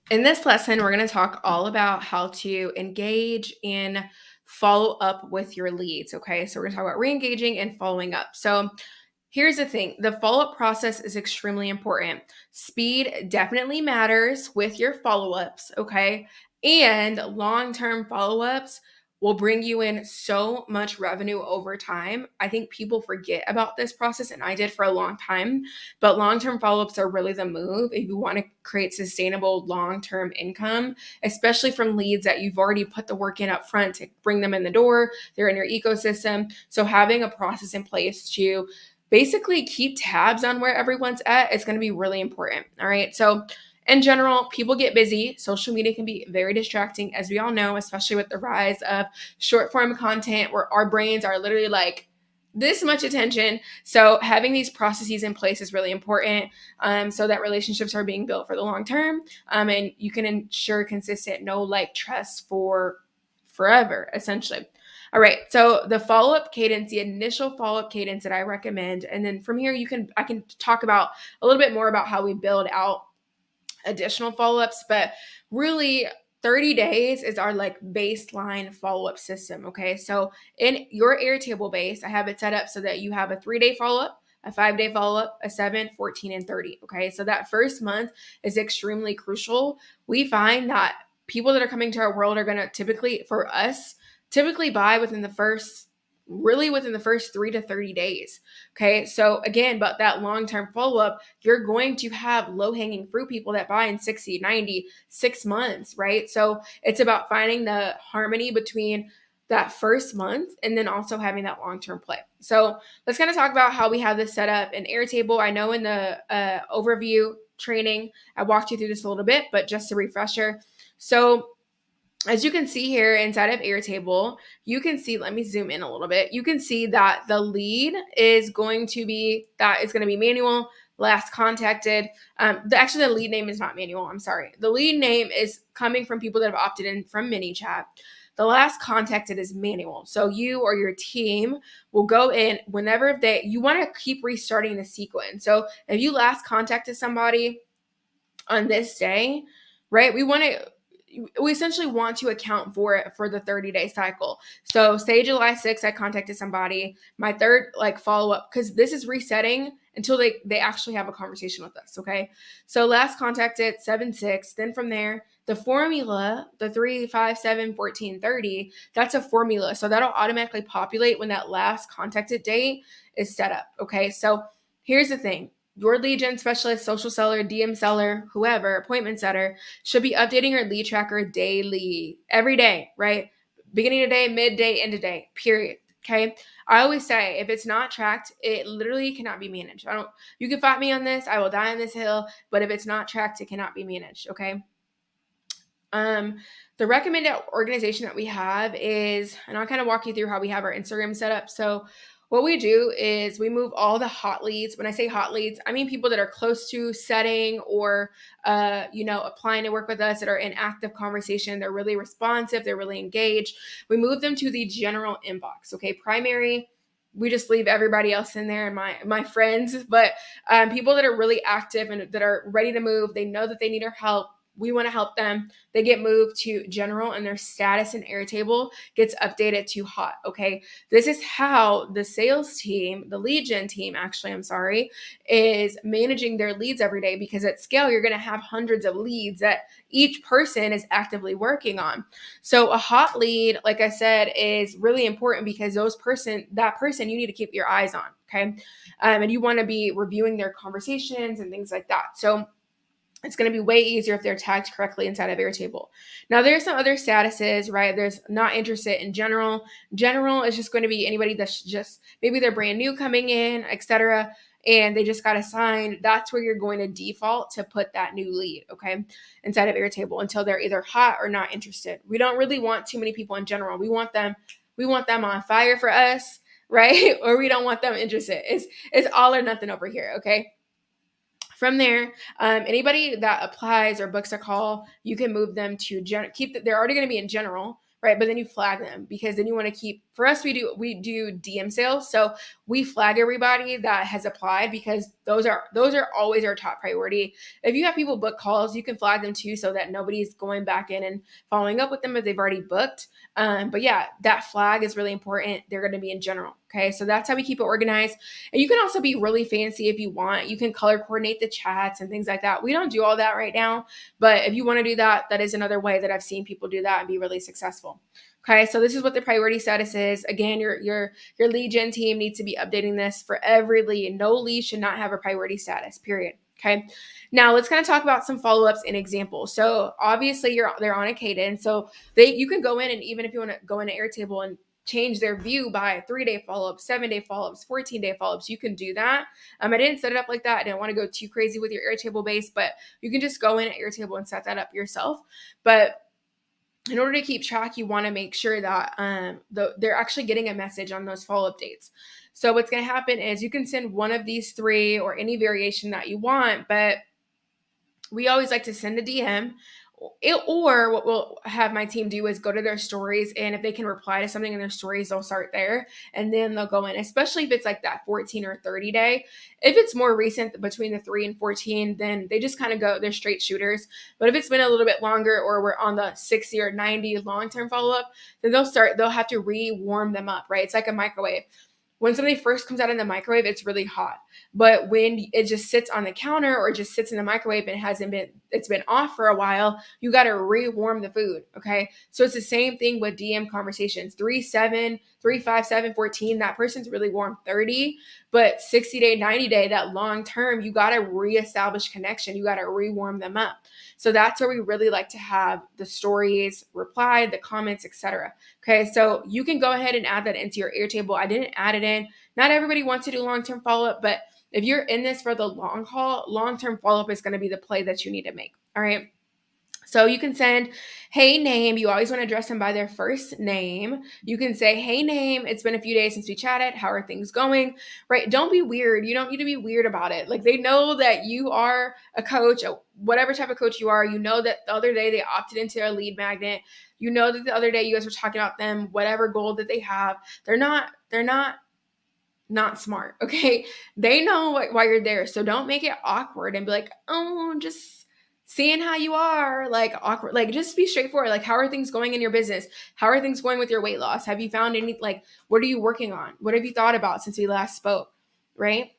In this lesson, we're going to talk all about how to engage and follow up with your leads. Okay, so we're going to talk about re engaging and following up. So, here's the thing, the follow up process is extremely important. Speed definitely matters with your follow ups. Okay, and long term follow ups will bring you in so much revenue over time. I think people forget about this process, and I did for a long time. But long term follow ups are really the move if you want to create sustainable long term income, especially from leads that you've already put the work in up front to bring them in the door. They're in your ecosystem. So having a process in place to basically keep tabs on where everyone's at is going to be really important. All right. So, in general, people get busy. Social media can be very distracting, as we all know, especially with the rise of short form content where our brains are literally like this much attention. So, having these processes in place is really important, so that relationships are being built for the long term, and you can ensure consistent know, like, trust for forever, essentially. All right. So the follow-up cadence, the initial follow-up cadence that I recommend, and then from here I can talk about a little bit more about how we build out additional follow-ups, but really 30 days is our like baseline follow-up system. Okay. So in your Airtable base, I have it set up so that you have a 3-day follow-up, a 5-day follow-up, a 7, 14, and 30. Okay. So that first month is extremely crucial. We find that people that are coming to our world are going to typically buy within the first 3 to 30 days. Okay. So again, but that long-term follow-up, you're going to have low-hanging fruit people that buy in 60, 90, 6 months, right? So it's about finding the harmony between that first month and then also having that long-term play. So let's kind of talk about how we have this set up in Airtable. I know in the overview training, I walked you through this a little bit, but just a refresher. So as you can see here inside of Airtable, you can see, let me zoom in a little bit. You can see that the lead is going to be manual, last contacted. Actually, the lead name is not manual. I'm sorry. The lead name is coming from people that have opted in from MiniChat. The last contacted is manual. So you or your team will go in whenever you want to keep restarting the sequence. So if you last contacted somebody on this day, right? We essentially want to account for it for the 30-day cycle. So say July 6th, I contacted somebody, my third like follow up, because this is resetting until they actually have a conversation with us. Okay. So last contacted 7/6. Then from there, the formula, the 3, 5, 7, 14, 30, that's a formula. So that'll automatically populate when that last contacted date is set up. Okay. So here's the thing. Your lead gen specialist, social seller, DM seller, whoever, appointment setter should be updating your lead tracker daily, every day, right? Beginning of day, midday, end of day, period. Okay. I always say if it's not tracked, it literally cannot be managed. You can fight me on this. I will die on this hill, but if it's not tracked, it cannot be managed. Okay. Um, the recommended organization that we have is, and I'll kind of walk you through how we have our Instagram set up. So what we do is we move all the hot leads. When I say hot leads, I mean people that are close to setting or, applying to work with us, that are in active conversation. They're really responsive. They're really engaged. We move them to the general inbox. Okay. Primary, we just leave everybody else in there and my friends, but people that are really active and that are ready to move, they know that they need our help. We want to help them. They get moved to general and their status in Airtable gets updated to hot. Okay. This is how the sales team, the lead gen team, actually, I'm sorry, is managing their leads every day, because at scale, you're going to have hundreds of leads that each person is actively working on. So a hot lead, like I said, is really important because that person you need to keep your eyes on. Okay. And you want to be reviewing their conversations and things like that. So it's going to be way easier if they're tagged correctly inside of Airtable. Now, there's some other statuses, right? There's not interested in general. General is just going to be anybody that's just maybe they're brand new coming in, etc., and they just got assigned. That's where you're going to default to put that new lead, okay, inside of Airtable until they're either hot or not interested. We don't really want too many people in general. We want them on fire for us, right? Or we don't want them interested. It's all or nothing over here, okay? From there, anybody that applies or books a call, you can move them to they're already going to be in general, right? But then you flag them because then you want to keep, for us, we do DM sales. So we flag everybody that has applied because those are always our top priority. If you have people book calls, you can flag them too so that nobody's going back in and following up with them if they've already booked. But yeah, that flag is really important. They're going to be in general. Okay. So that's how we keep it organized. And you can also be really fancy if you want. You can color coordinate the chats and things like that. We don't do all that right now, but if you want to do that, that is another way that I've seen people do that and be really successful. Okay, so this is what the priority status is. Again, your lead gen team needs to be updating this for every lead. No lead should not have a priority status. Period. Okay. Now let's kind of talk about some follow-ups and examples. So obviously they're on a cadence. So you can go in, and even if you want to go into Airtable and change their view by 3-day follow-ups, 7-day follow-ups, 14-day follow-ups, you can do that. I didn't set it up like that. I didn't want to go too crazy with your Airtable base, but you can just go in at Airtable and set that up yourself. But in order to keep track, you want to make sure that they're actually getting a message on those follow-up dates. So what's going to happen is you can send one of these three or any variation that you want, but we always like to send a DM. Or what we'll have my team do is go to their stories, and if they can reply to something in their stories, they'll start there, and then they'll go in, especially if it's like that 14 or 30 day. If it's more recent, between the 3 and 14, then they just kind of go, they're straight shooters. But if it's been a little bit longer, or we're on the 60 or 90 long-term follow-up, then they'll have to re-warm them up, right? It's like a microwave. When somebody first comes out in the microwave, it's really hot. But when it just sits on the counter or just sits in the microwave and it's been off for a while, you got to rewarm the food. Okay. So it's the same thing with DM conversations. 3-7, 3-5-7, 14. That person's really warm 30, but 60-day, 90-day, that long term, you got to reestablish connection. You got to rewarm them up. So that's where we really like to have the stories replied, the comments, etc. Okay, so you can go ahead and add that into your Airtable. I didn't add it in. Not everybody wants to do long-term follow-up, but if you're in this for the long haul, long-term follow-up is going to be the play that you need to make. All right. So you can send, hey name, you always want to address them by their first name. You can say, hey name, it's been a few days since we chatted. How are things going? Right? Don't be weird. You don't need to be weird about it. Like, they know that you are a coach, whatever type of coach you are. You know that the other day they opted into a lead magnet. You know that the other day you guys were talking about them, whatever goal that they have. They're not smart. Okay. They know why you're there. So don't make it awkward and be like, oh, just seeing how you are, like, awkward. Like, just be straightforward. Like, how are things going in your business? How are things going with your weight loss? Have you found any, like, what are you working on? What have you thought about since we last spoke? Right?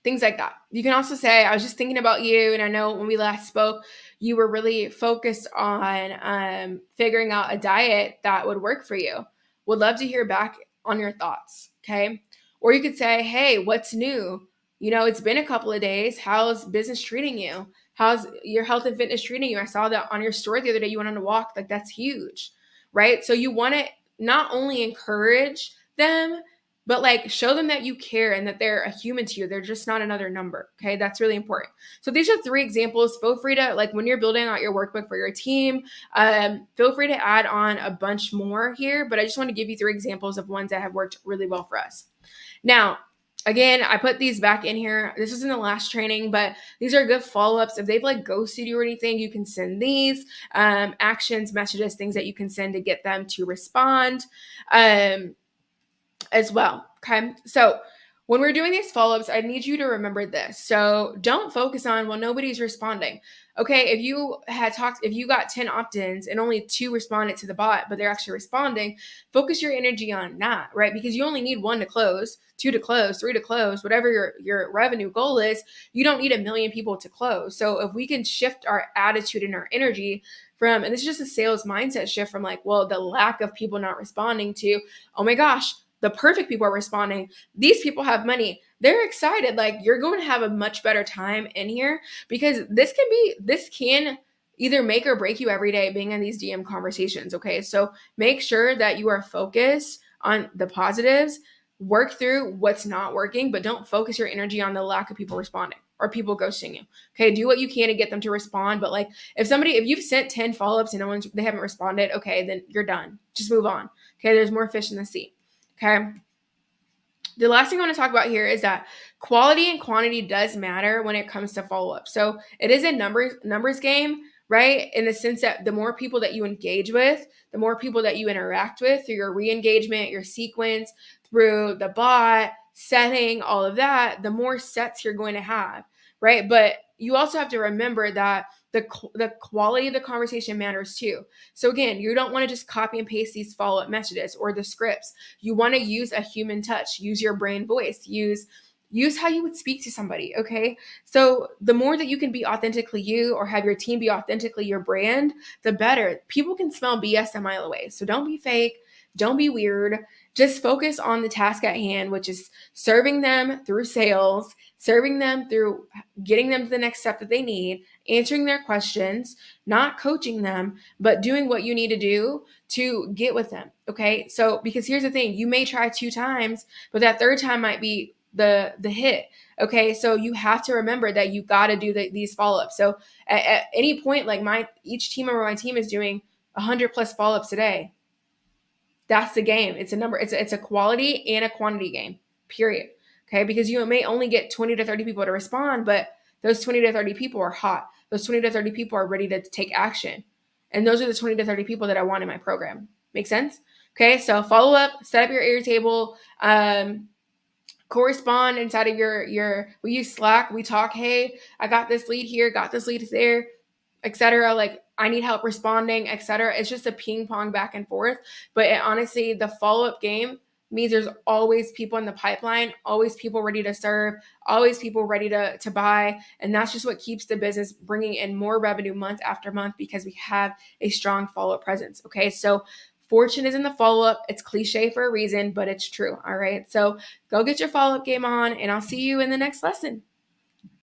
Things like that. You can also say, I was just thinking about you, and I know when we last spoke, you were really focused on figuring out a diet that would work for you. Would love to hear back on your thoughts. Okay. Or you could say, hey, what's new? It's been a couple of days. How's business treating you? How's your health and fitness treating you? I saw that on your story the other day. You went on a walk. Like, that's huge. Right. So you want to not only encourage them, but like, show them that you care and that they're a human to you. They're just not another number. Okay. That's really important. So these are 3 examples. Feel free to, like, when you're building out your workbook for your team, feel free to add on a bunch more here, but I just want to give you 3 examples of ones that have worked really well for us. Now, again, I put these back in here. This was in the last training, but these are good follow-ups. If they've like ghosted you or anything, you can send these actions, messages, things that you can send to get them to respond. As well. Okay. So when we're doing these follow-ups, I need you to remember this. So don't focus on, well, nobody's responding. Okay. If you got 10 opt-ins and only 2 responded to the bot, but they're actually responding, focus your energy on that, right? Because you only need 1 to close, 2 to close, 3 to close, whatever your revenue goal is. You don't need 1 million people to close. So if we can shift our attitude and our energy from, and this is just a sales mindset shift from like, well, the lack of people not responding to, oh my gosh, the perfect people are responding. These people have money. They're excited. Like, you're going to have a much better time in here, because this can either make or break you every day being in these DM conversations. Okay. So make sure that you are focused on the positives, work through what's not working, but don't focus your energy on the lack of people responding or people ghosting you. Okay. Do what you can to get them to respond. But like, if you've sent 10 follow-ups and they haven't responded, okay, then you're done. Just move on. Okay. There's more fish in the sea. Okay. The last thing I want to talk about here is that quality and quantity does matter when it comes to follow-up. So it is a numbers game, right? In the sense that the more people that you engage with, the more people that you interact with through your re-engagement, your sequence, through the bot, setting, all of that, the more sets you're going to have, right? But you also have to remember that the quality of the conversation matters too. So again, you don't want to just copy and paste these follow-up messages or the scripts. You want to use a human touch, use your brain voice, use how you would speak to somebody, okay? So the more that you can be authentically you or have your team be authentically your brand, the better. People can smell BS a mile away. So don't be fake, don't be weird. Just focus on the task at hand, which is serving them through sales, serving them through getting them to the next step that they need, answering their questions, not coaching them, but doing what you need to do to get with them. Okay. So, because here's the thing, you may try 2 times, but that third time might be the hit. Okay. So you have to remember that you got to do these follow-ups. So at any point, like each team member on my team is doing 100 plus follow-ups a day. That's the game. It's a number. It's a quality and a quantity game. Period. Okay, because you may only get 20 to 30 people to respond, but those 20 to 30 people are hot. Those 20 to 30 people are ready to take action, and those are the 20 to 30 people that I want in my program. Make sense? Okay, so follow up, set up your Airtable, correspond inside of your. We use Slack. We talk. Hey, I got this lead here. Got this lead there, etc. Like I need help responding, etc. It's just a ping pong back and forth. But honestly, the follow up game means there's always people in the pipeline, always people ready to serve, always people ready to buy. And that's just what keeps the business bringing in more revenue month after month because we have a strong follow up presence. Okay. So fortune is in the follow up. It's cliche for a reason, but it's true. All right. So go get your follow up game on, and I'll see you in the next lesson.